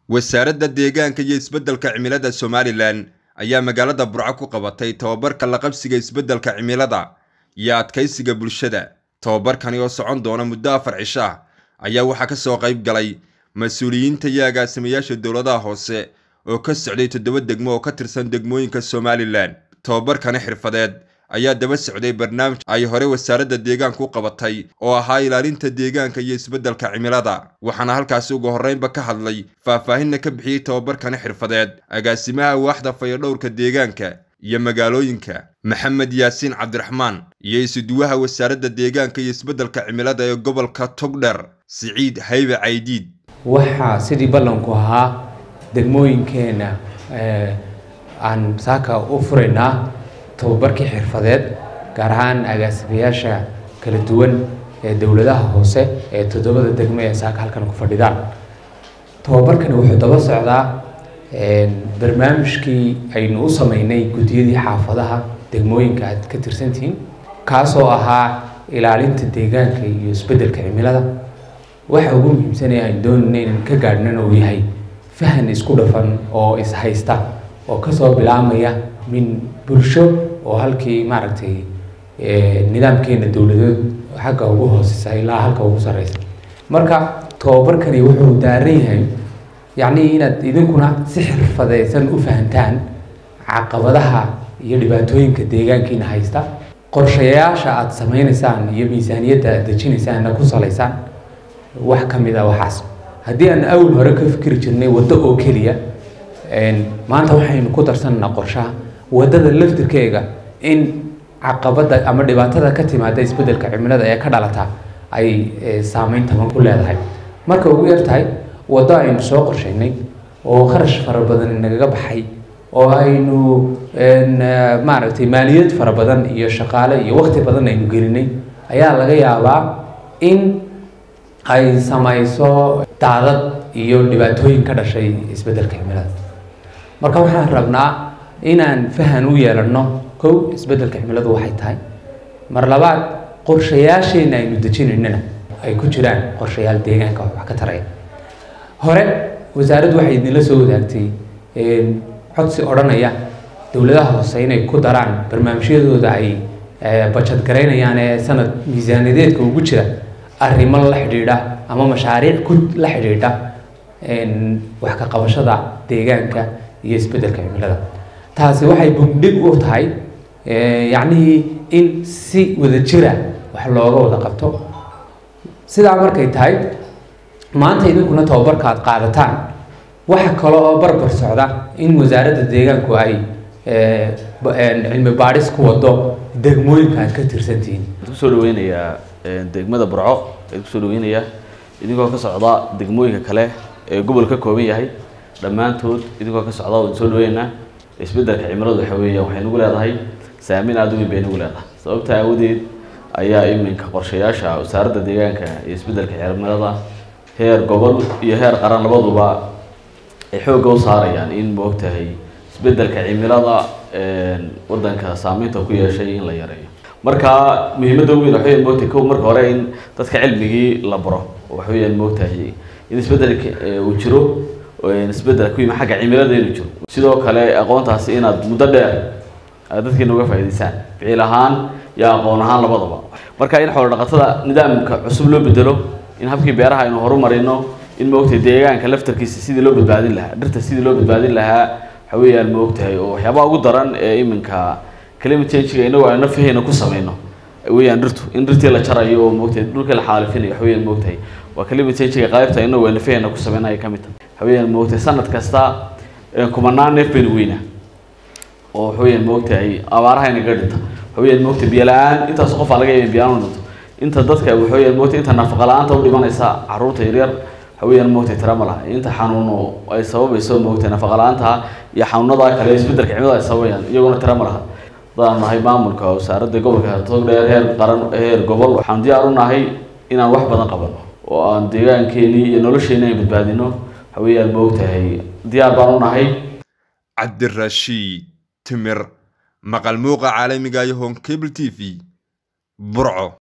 wasaaradda deegaanka iyo isbeddelka cimilada Somaliland ayaa magaalada Burco ku qabatay tababarka la qabsiga isbeddelka cimilada iyo adkaysiga bulshada. Tababarkani oo socon doona muddo 4 cisho ah ayaa waxa ka soo qayb galay mas'uuliyiinta iyo agaasimayaasha dawladaha hoose oo ka socday 7 degmo oo ka tirsan degmooyinka Somaliland. Tababarkani xirfadeed ayaa daba socday barnaamij ay hore wasaaradda deegaanka u qabatay oo ahaa ilaalinta deegaanka iyo isbeddelka cimilada. Waxaana halkaas ugu horeynba ka hadlay faahfaahinna ka bixiyay tababarkani xirfadeed agaasimaha waaxda fayadhowrka deegaanka iyo magaalooyinka Maxamed Yaasiin Cabdiraxmaan iyo isuduwaha wasaaradda deegaanka iyo isbeddelka cimilada ee gobolka Togdheer Siciid Haybe Caydiid. waxa sidii ballanku ahaa degmooyinkeena aan saaka u furaynaa tababarkii xirfadeed gaar ahaan agaasimayaasha kala duwan ee dawladaha hoose ee 7 degmo ee saaka halkan ku fadhidaan. tababarkani wuxuu daba socdaa barnaamijkii aynu u sameynay gudiyadii xaafadaha degmooyinka aad ka tirsantihiin kaasoo ahaa ilaalinta deegaanka iyo isbeddelka cimilada. waxa ugu muhiimsan ee aan doonayno inaan ka gaadhno uu yahay fahan isku dhafan oo is haysta oo ka soo bilaabmaya min bulsho oo halkii maaragtay nidaamkeena dawladeed xagga ugu hooseysa ilaa halka ugu sareysa. marka tababarkani wuxuu daaran yahay inaad idinkuna si xirfadeysan u fahantaan caqabadaha iyo dhibaatooyinka deegaankiina haysta, qorshayaasha aad sameynaysaan iyo miisaaniyadda aad dejinaysaan ku saleysan wax kamid ah waxaas. haddii aan awal hore ka fikiri jirnay waddo oo keliya, maanta waxaynu ku darsanaa qorshaha wadada laftirkeega in caqabada ama dhibaatada ka timaada isbeddelka cimilada ee ka dhalata ay saameyn taban ku leedahay. marka ugu yartahay waddo aynu soo qorsheynay oo kharash fara badan inaga baxay oo aynu maaragtay maaliyad fara badan iyo shaqaale iyo waqti badan aynu gelinay ayaa laga yaabaa in ay samayso daadad iyo dhibaatooyin ka dhashay isbeddelka cimilada. marka waxaan rabnaa inaan fahan u yeelano kow isbeddelka cimiladu waxay tahay, mar labaad qorshayaasheena aynu dejinaynana ay ku jiraan qorshayaal deegaanka wax ka taraya. hore wasaaraddu waxay idinla soo wadaagtay codsi odhanaya dawladaha hoose inay ku daraan barnaamijyadooda ay budget gareynayaan ee sanad miisaaniyadeedka ugu jira arrimo la xidhiidha ama mashaariic ku la xidhiidha wax ka qabashada deegaanka iyo isbeddelka cimilada. taasi waxay bugdhig u tahay in si wada jira wax looga wada qabto. sidaa markay tahay maanta idinkuna tababarka aad qaadataan waxa kale oo barbar socda in wasaaradda deegaanku ay cilmi baadhis ku wado degmooyinka aad ka tirsantihiin. kusoo dhaweynayaa degmada Burco kusoo dhaweynaya idinkoo ka socda degmooyinka kale ee gobolka ka kooban yahay dhammaantood idinkoo ka socda oo soo dhaweynaa isbeddelka cimiladu waxay nagu leedahay saameyn aad u weyn bay nagu leedahay. sababta awgeed ayaa iminka qorshayaasha wasaaradda deegaanka iyo isbeddelka cimilada heer gobol iyo heer qaran labaduba ay xoog u saarayaan in moogtahay isbeddelka cimilada wadanka saameynta ku yeeshay in la yareeyo. marka muhiimadda ugu weyn waxay moogtahay marka hore in dadka cilmigii la baro waxay moogtahay in isbeddelka uu jiro oo isbeddel ku yimid xagga cimilada inuu jiro. sidoo kale aqoontaasi inaad muddo dheer dadkii nooga faa'iideysaan ficil ahaan iyo aqoon ahaan labadaba. marka in xoolo dhaqatada nidaamka cusub loo bedelo, in habkii beeraha aynu horumarino, in moogtahay deegaanka laftarkiisa sidii loo badbaadin lahaa, dhirta sidii loo badbaadin lahaa waxay moogtahay oo waxyaabaha ugu daran ee iminka climate change inagu aynu nafahayna ku sameyno dhirtu in dhirtii la jarayo oo moogtahay dhulka la xaalifinayo waxay moogtahay waa climate change qaybta inagu aynu nafahayna ku sameynayo kamid ah. moogtahay sanad kasta kumanaan neef baynu weynaa oo moogtahay abaaraha inaga dhinta moogtahay biyo la'aan intaas qof laga yaabay biyo la'aan dhinto inta dadka moogtahay inta nafaqo la'aanta u dhimanaysa carruurta yaryar moogtahay tiramal ah inta xanuuno ay sababayso moogtahay nafaqo la'aanta iyo xanuunada kale isbeddelka cimilada ay sababayaan iyaguna tiramal ah. dadaan nahay maamulka wasaaradda gobolka Togdheer heer qaran heer gobol waxaan diyaar u nahay inaan wax badan qabano oo aan deegaankeena iyo nolosheena badbaadino moogtahay diyaar baan u nahay. Cabdirashiid Timir maqal muuqa caalamiga ah Home Cable TV Burco.